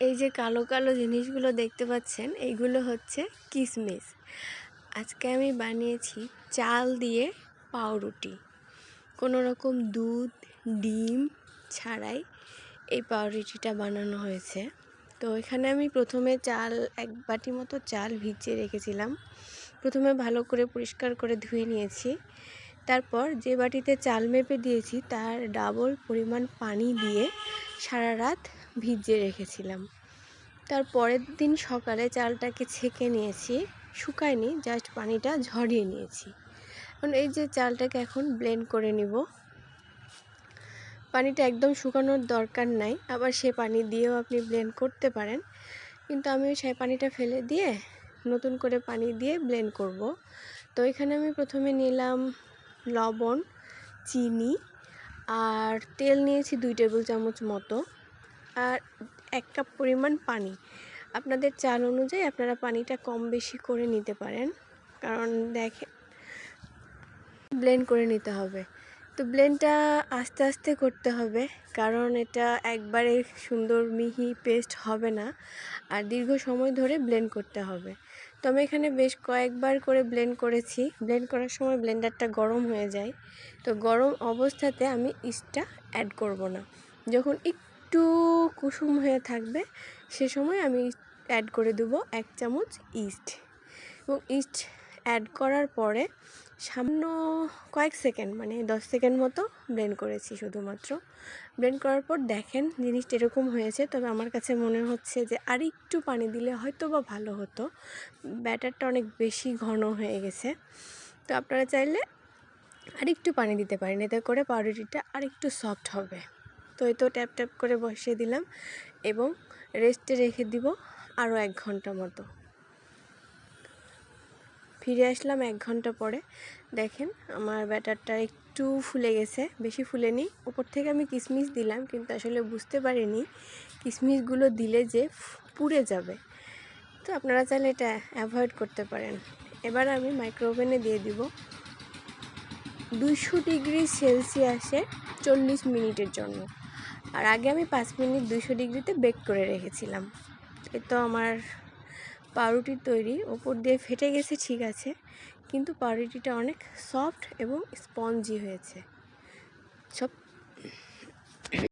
এই যে কালো কালো জিনিসগুলো দেখতে পাচ্ছেন, এইগুলো হচ্ছে কিশমিশ। আজকে আমি বানিয়েছি চাল দিয়ে পাউরুটি। কোনো রকম দুধ ডিম ছাড়াই এই পাউরুটিটা বানানো হয়েছে। তো এখানে আমি প্রথমে চাল 1 বাটি মতো চাল ভিজিয়ে রেখেছিলাম। প্রথমে ভালো করে পরিষ্কার করে ধুয়ে নিয়েছি। তারপর যে বাটিতে চাল মেপে দিয়েছি তার ডাবল পরিমাণ পানি দিয়ে সারা রাত ভিজিয়ে রেখেছিলাম। তার পরের দিন সকালে চালটাকে ছেঁকে নিয়েছি, শুকায়নি, জাস্ট পানিটা ঝরিয়ে নিয়েছি। এখন এই যে চালটাকে এখন ব্লেন্ড করে নিব। পানিটা একদম শুকানোর দরকার নাই, আবার সে পানি দিয়েও আপনি ব্লেন্ড করতে পারেন, কিন্তু আমি সেই পানিটা ফেলে দিয়ে নতুন করে পানি দিয়ে ব্লেন্ড করব। তো এখানে আমি প্রথমে নিলাম লবণ, চিনি আর তেল নিয়েছি 2 টেবিল চামচ মতো, আর 1 কাপ পরিমাণ পানি। আপনাদের চাল অনুযায়ী আপনারা পানিটা কম বেশি করে নিতে পারেন, কারণ দেখেন ব্লেন্ড করে নিতে হবে। তো ব্লেন্ডটা আস্তে আস্তে করতে হবে, কারণ এটা একবারে সুন্দর মিহি পেস্ট হবে না, আর দীর্ঘ সময় ধরে ব্লেন্ড করতে হবে। তো আমি এখানে বেশ কয়েকবার করে ব্লেন্ড করেছি। ব্লেন্ড করার সময় ব্লেন্ডারটা গরম হয়ে যায়, তো গরম অবস্থাতে আমি ইস্টটা অ্যাড করব না। যখন একটু কুসুম হয়ে থাকবে সে সময় আমি অ্যাড করে দেবো 1 চামচ ইস্ট, এবং ইস্ট অ্যাড করার পরে সামান্য কয়েক সেকেন্ড, মানে 10 সেকেন্ড মতো ব্লেন্ড করেছি শুধুমাত্র। ব্লেন্ড করার পর দেখেন জিনিসটা এরকম হয়েছে। তবে আমার কাছে মনে হচ্ছে যে আর একটু পানি দিলে হয়তো বা ভালো হতো, ব্যাটারটা অনেক বেশি ঘন হয়ে গেছে। তো আপনারা চাইলে আরেকটু পানি দিতে পারেন, এতে করে পাউরুটিটা আরেকটু সফট হবে। তো এই তো ট্যাপ ট্যাপ করে বসিয়ে দিলাম এবং রেস্টে রেখে দিব আরও 1 ঘন্টা মতো। ফিরে আসলাম 1 ঘন্টা পরে। দেখেন আমার ব্যাটারটা একটু ফুলে গেছে, বেশি ফুলেনি। উপর থেকে আমি কিশমিশ দিলাম, কিন্তু আসলে বুঝতে পারিনি কিশমিশগুলো দিলে যে পুড়ে যাবে। তো আপনারা চাইলে এটা অ্যাভয়েড করতে পারেন। এবার আমি মাইক্রোওভেনে দিয়ে দিব 200 ডিগ্রি সেলসিয়াসে 40 মিনিটের জন্য। আর আগে আমি 5 মিনিট 200 ডিগ্রিতে বেক করে রেখেছিলাম। এই তো আমার পাউরুটি তৈরি। ওপর দিয়ে ফেটে গেছে ঠিক আছে, কিন্তু পাউরুটিটা অনেক সফট এবং স্পঞ্জি হয়েছে। সব